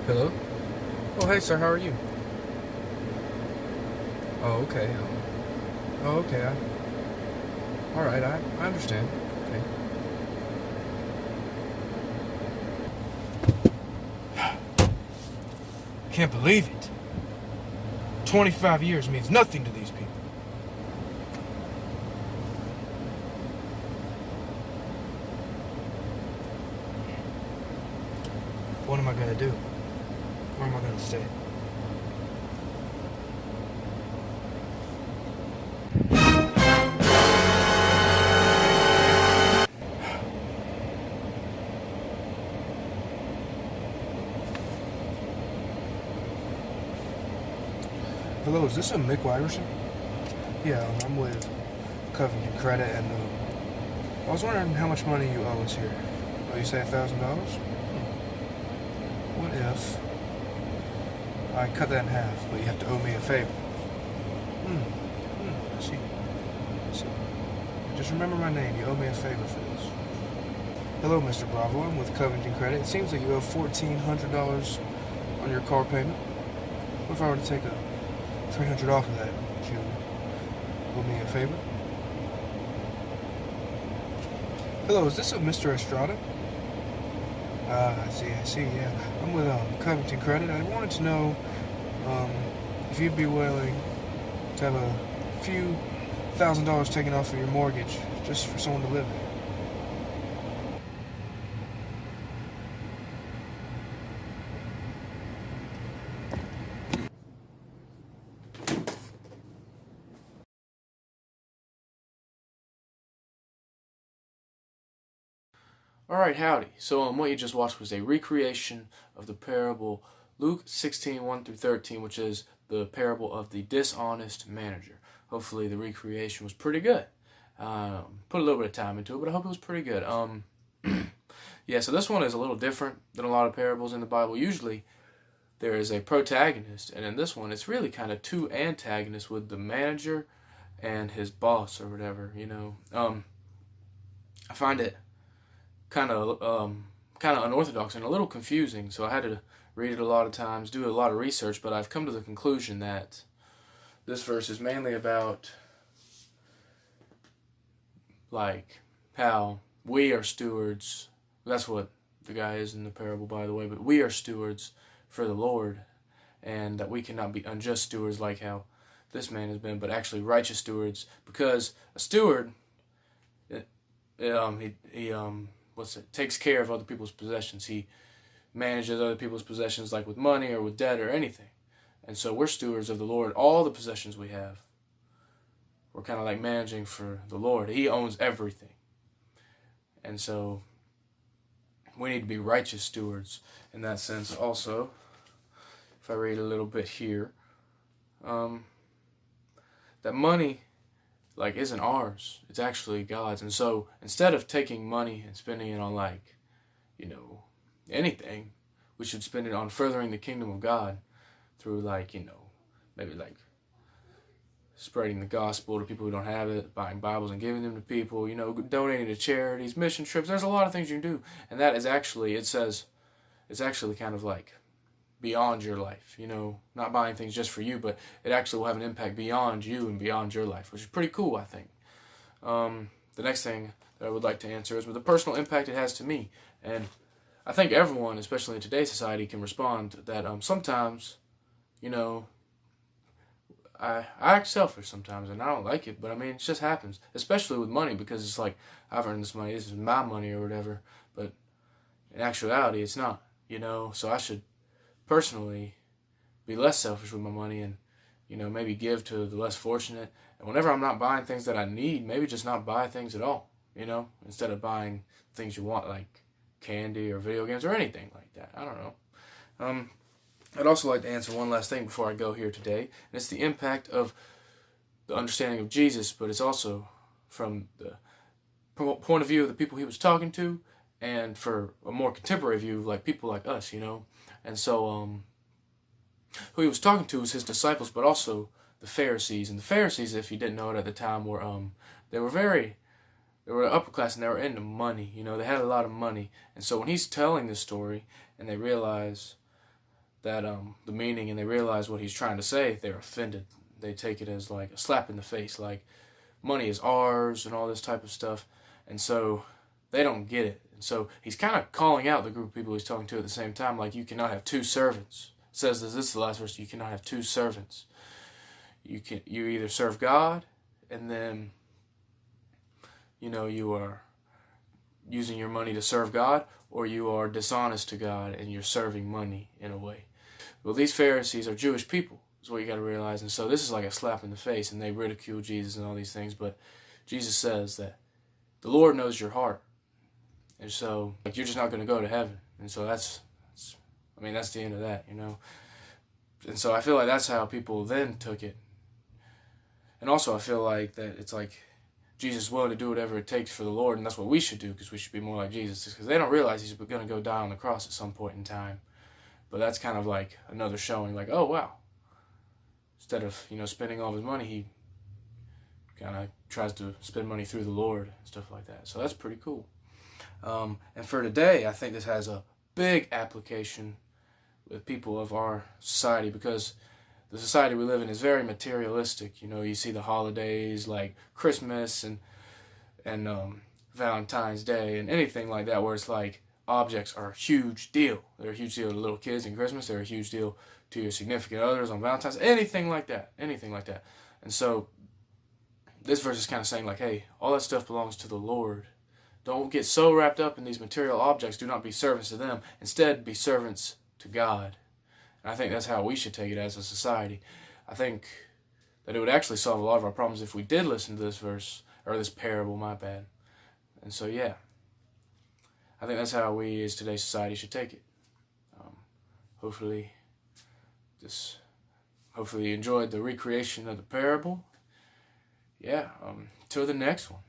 Hello? Oh, hey, sir, how are you? Oh, okay. Oh, okay. All right, I understand. Okay. I can't believe it. 25 years means nothing to these people. What am I gonna do? Where am I gonna stay? Hello, is this a Mick Wyerson? Yeah, I'm with Covington Credit, and I was wondering how much money you owe us here. Oh, you say $1,000? What if I cut that in half, but you have to owe me a favor? I see. I see. Just remember my name. You owe me a favor for this. Hello, Mr. Bravo. I'm with Covington Credit. It seems like you owe $1,400 on your car payment. What if I were to take a $300 off of that? Would you owe me a favor? Hello, is this a Mr. Estrada? I see, yeah. I'm with Covington Credit. I wanted to know if you'd be willing to have a few $1,000 taken off of your mortgage just for someone to live there. Alright, howdy. So what you just watched was a recreation of the parable Luke 16, 1 through 13, which is the parable of the dishonest manager. Hopefully the recreation was pretty good. Put a little bit of time into it, but I hope it was pretty good. Yeah, so this one is a little different than a lot of parables in the Bible. Usually there is a protagonist, and in this one it's really kind of two antagonists with the manager and his boss or whatever, you know. I find it kind of unorthodox and a little confusing. So I had to read it a lot of times, do a lot of research, but I've come to the conclusion that this verse is mainly about like how we are stewards. That's what the guy is in the parable, by the way. But we are stewards for the Lord, and that we cannot be unjust stewards like how this man has been, but actually righteous stewards. Because a steward, he takes care of other people's possessions. He manages other people's possessions, like with money or with debt or anything. And so we're stewards of the Lord. All the possessions we have, we're kind of like managing for the Lord. He owns everything. And so we need to be righteous stewards in that sense also. If I read a little bit here, that money like isn't ours. It's actually God's. And so instead of taking money and spending it on like, anything, we should spend it on furthering the kingdom of God through like, maybe like spreading the gospel to people who don't have it, buying Bibles and giving them to people, donating to charities, mission trips. There's a lot of things you can do. And that is actually, it says, it's actually kind of like beyond your life, not buying things just for you, but it actually will have an impact beyond you and beyond your life, which is pretty cool, I think. The next thing that I would like to answer is with the personal impact it has to me. And I think everyone, especially in today's society, can respond that sometimes, I act selfish sometimes, and I don't like it, but I mean, it just happens, especially with money, because it's like, I've earned this money, this is my money or whatever, but in actuality, it's not, so I should personally be less selfish with my money and, maybe give to the less fortunate. And whenever I'm not buying things that I need, maybe just not buy things at all, instead of buying things you want, like candy or video games or anything like that. I don't know. I'd also like to answer one last thing before I go here today, and it's the impact of the understanding of Jesus, but it's also from the point of view of the people he was talking to, and for a more contemporary view, like people like us, And so, who he was talking to was his disciples, but also the Pharisees. And the Pharisees, if you didn't know it at the time, were they were very they were upper class and they were into money. You know, they had a lot of money. And so when he's telling this story and they realize that the meaning and they realize what he's trying to say, they're offended. They take it as like a slap in the face, like money is ours and all this type of stuff. And so they don't get it. And so he's kind of calling out the group of people he's talking to at the same time, like you cannot have two servants. It says this is the last verse, you cannot have two servants. You either serve God and then you are using your money to serve God, or you are dishonest to God and you're serving money in a way. Well, these Pharisees are Jewish people, is what you got to realize. And so this is like a slap in the face, and they ridicule Jesus and all these things. But Jesus says that the Lord knows your heart. And so like you're just not going to go to heaven. And so that's the end of that, And so I feel like that's how people then took it. And also I feel like that it's like Jesus is willing to do whatever it takes for the Lord, and that's what we should do, because we should be more like Jesus. Because they don't realize he's going to go die on the cross at some point in time. But that's kind of like another showing, like, oh, wow. Instead of, spending all of his money, he kind of tries to spend money through the Lord and stuff like that. So that's pretty cool. And for today, I think this has a big application with people of our society, because the society we live in is very materialistic. You see the holidays like Christmas and Valentine's Day and anything like that, where it's like objects are a huge deal. They're a huge deal to little kids in Christmas. They're a huge deal to your significant others on Valentine's. Anything like that. And so this verse is kind of saying like, hey, all that stuff belongs to the Lord. Don't get so wrapped up in these material objects. Do not be servants to them. Instead, be servants to God. And I think that's how we should take it as a society. I think that it would actually solve a lot of our problems if we did listen to this verse, or this parable, my bad. And so, yeah, I think that's how we as today's society should take it. Hopefully you enjoyed the recreation of the parable. Yeah, till the next one.